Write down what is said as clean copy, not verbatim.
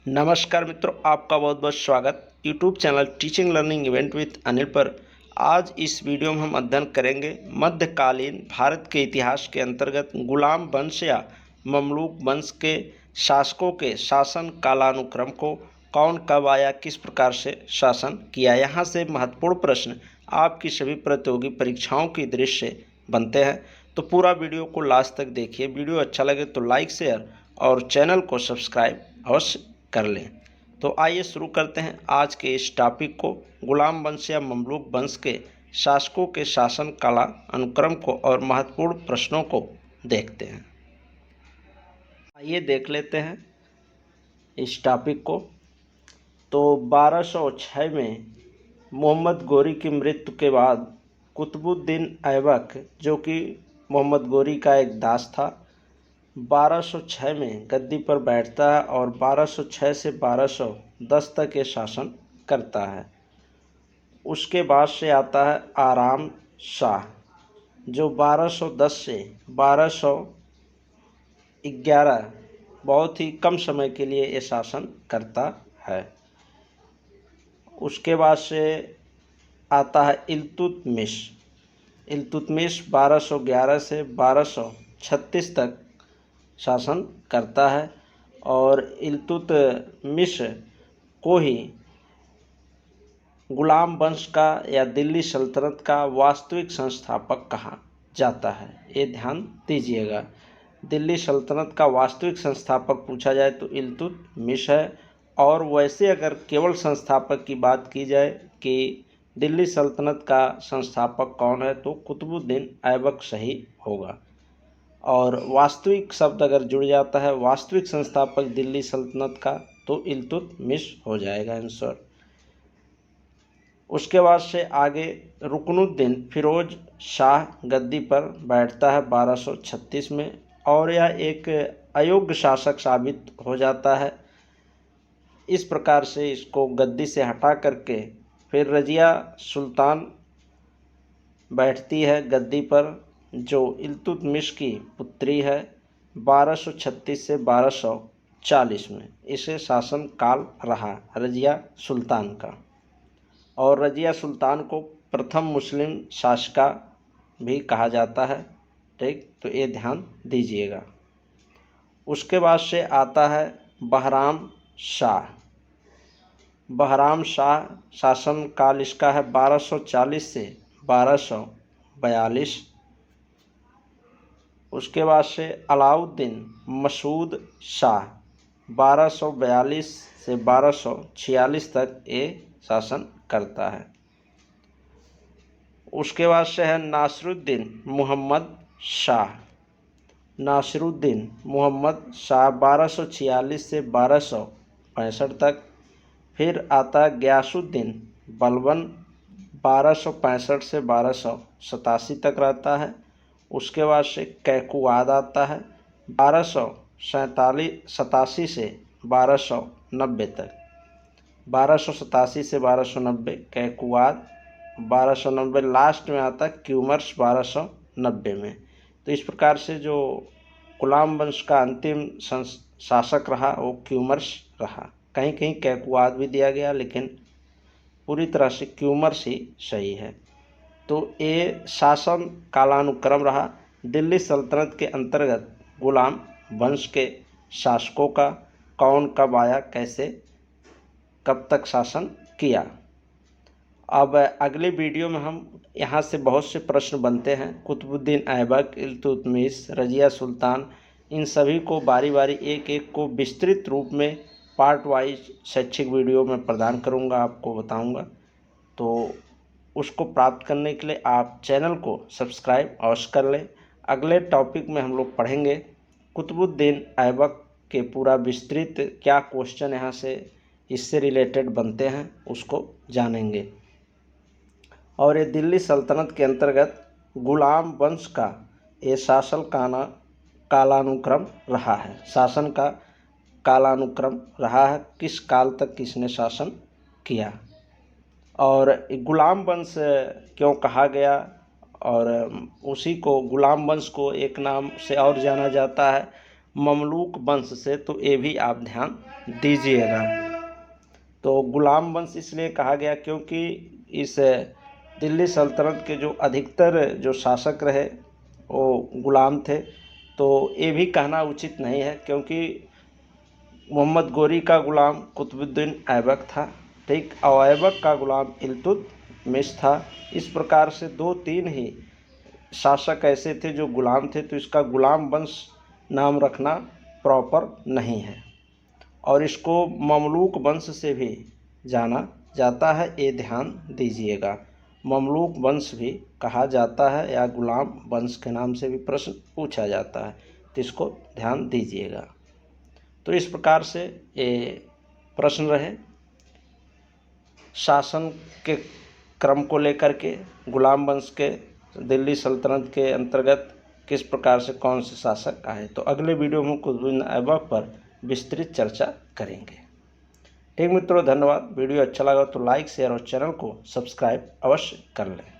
नमस्कार मित्रों, आपका बहुत बहुत स्वागत YouTube channel teaching learning event with Anil पर। आज इस वीडियो में हम अध्ययन करेंगे मध्यकालीन भारत के इतिहास के अंतर्गत गुलाम वंश या ममलूक वंश के शासकों के शासन कालानुक्रम को। कौन कब आया, किस प्रकार से शासन किया। यहाँ से महत्वपूर्ण प्रश्न आपकी सभी प्रतियोगी परीक्षाओं की दृष्टि से बनते हैं, तो पूरा वीडियो को लास्ट तक देखिए। वीडियो अच्छा लगे तो लाइक शेयर और चैनल को सब्सक्राइब अवश्य कर लें। तो आइए शुरू करते हैं आज के इस टॉपिक को। गुलाम वंश या ममलूक वंश के शासकों के शासन काला अनुक्रम को और महत्वपूर्ण प्रश्नों को देखते हैं। आइए देख लेते हैं इस टॉपिक को। तो 1206 में मोहम्मद गोरी की मृत्यु के बाद कुतुबुद्दीन ऐबक, जो कि मोहम्मद गोरी का एक दास था, 1206 में गद्दी पर बैठता है और 1206 से 1210 तक ये शासन करता है। उसके बाद से आता है आराम शाह, जो 1210 से 1211 बहुत ही कम समय के लिए ये शासन करता है। उसके बाद से आता है इल्तुतमिश। इल्तुतमिश 1211 से 1236 तक शासन करता है और इल्तुतमिश को ही गुलाम वंश का या दिल्ली सल्तनत का वास्तविक संस्थापक कहा जाता है। ये ध्यान दीजिएगा, दिल्ली सल्तनत का वास्तविक संस्थापक पूछा जाए तो इल्तुतमिश है। और वैसे अगर केवल संस्थापक की बात की जाए कि दिल्ली सल्तनत का संस्थापक कौन है, तो कुतुबुद्दीन ऐबक सही होगा। और वास्तविक शब्द अगर जुड़ जाता है वास्तविक संस्थापक दिल्ली सल्तनत का, तो इल्तुतमिश हो जाएगा आंसर। उसके बाद से आगे रुकनुद्दीन फिरोज शाह गद्दी पर बैठता है 1236 में, और यह एक अयोग्य शासक साबित हो जाता है। इस प्रकार से इसको गद्दी से हटा करके फिर रजिया सुल्तान बैठती है गद्दी पर, जो इल्तुतमिश की पुत्री है, 1236 से 1240 में। इसे शासन काल रहा रजिया सुल्तान का, और रजिया सुल्तान को प्रथम मुस्लिम शासका भी कहा जाता है। ठीक, तो ये ध्यान दीजिएगा। उसके बाद से आता है बहराम शाह। बहराम शाह शासन काल इसका है 1240 से 1242। उसके बाद से अलाउद्दीन मसूद शाह 1242 से 1246 तक ये शासन करता है। उसके बाद से है नासिरुद्दीन मुहम्मद शाह। नासिरुद्दीन मुहम्मद शाह 1246 से 1265 तक। फिर आता है गयासुद्दीन बलबन 1265 से 1287 तक रहता है। उसके बाद से कैकुवाद आता है 1287 से 1290 तक। 1287 से 1290 कैकुवाद, 1290 लास्ट में आता है क्यूमर्स 1290 में। तो इस प्रकार से जो गुलाम वंश का अंतिम शासक रहा वो क्यूमर्स रहा। कहीं कहीं कैकुवाद भी दिया गया, लेकिन पूरी तरह से क्यूमर्स ही सही है। तो ये शासन कालानुक्रम रहा दिल्ली सल्तनत के अंतर्गत गुलाम वंश के शासकों का। कौन कब आया, कैसे कब तक शासन किया। अब अगले वीडियो में हम यहाँ से बहुत से प्रश्न बनते हैं। कुतुबुद्दीन ऐबक, इल्तुतमिश, रजिया सुल्तान, इन सभी को बारी बारी एक एक को विस्तृत रूप में पार्ट वाइज शैक्षिक वीडियो में प्रदान करूँगा, आपको बताऊँगा। तो उसको प्राप्त करने के लिए आप चैनल को सब्सक्राइब अवश्य कर लें। अगले टॉपिक में हम लोग पढ़ेंगे कुतुबुद्दीन ऐबक के पूरा विस्तृत क्या क्वेश्चन यहाँ से इससे रिलेटेड बनते हैं उसको जानेंगे। और ये दिल्ली सल्तनत के अंतर्गत गुलाम वंश का ये शासन कालानुक्रम रहा है। शासन का कालानुक्रम रहा है, किस काल तक किसने शासन किया और गुलाम वंश क्यों कहा गया। और उसी को गुलाम वंश को एक नाम से और जाना जाता है ममलूक वंश से, तो ये भी आप ध्यान दीजिएगा। तो गुलाम वंश इसलिए कहा गया क्योंकि इस दिल्ली सल्तनत के जो अधिकतर जो शासक रहे वो गुलाम थे। तो ये भी कहना उचित नहीं है क्योंकि मोहम्मद गोरी का गुलाम कुतुबुद्दीन ऐबक था, ठीक, और ऐबक का गुलाम इल्तुतमिश था। इस प्रकार से 2-3 ही शासक ऐसे थे जो गुलाम थे, तो इसका गुलाम वंश नाम रखना प्रॉपर नहीं है। और इसको ममलूक वंश से भी जाना जाता है, ये ध्यान दीजिएगा। ममलूक वंश भी कहा जाता है या गुलाम वंश के नाम से भी प्रश्न पूछा जाता है, तो इसको ध्यान दीजिएगा। तो इस प्रकार से ये प्रश्न रहे शासन के क्रम को लेकर के, गुलाम वंश के दिल्ली सल्तनत के अंतर्गत किस प्रकार से कौन से शासक आए। तो अगले वीडियो में कुतुबुद्दीन ऐबक पर विस्तृत चर्चा करेंगे। ठीक मित्रों, धन्यवाद। वीडियो अच्छा लगा तो लाइक, शेयर और चैनल को सब्सक्राइब अवश्य कर लें।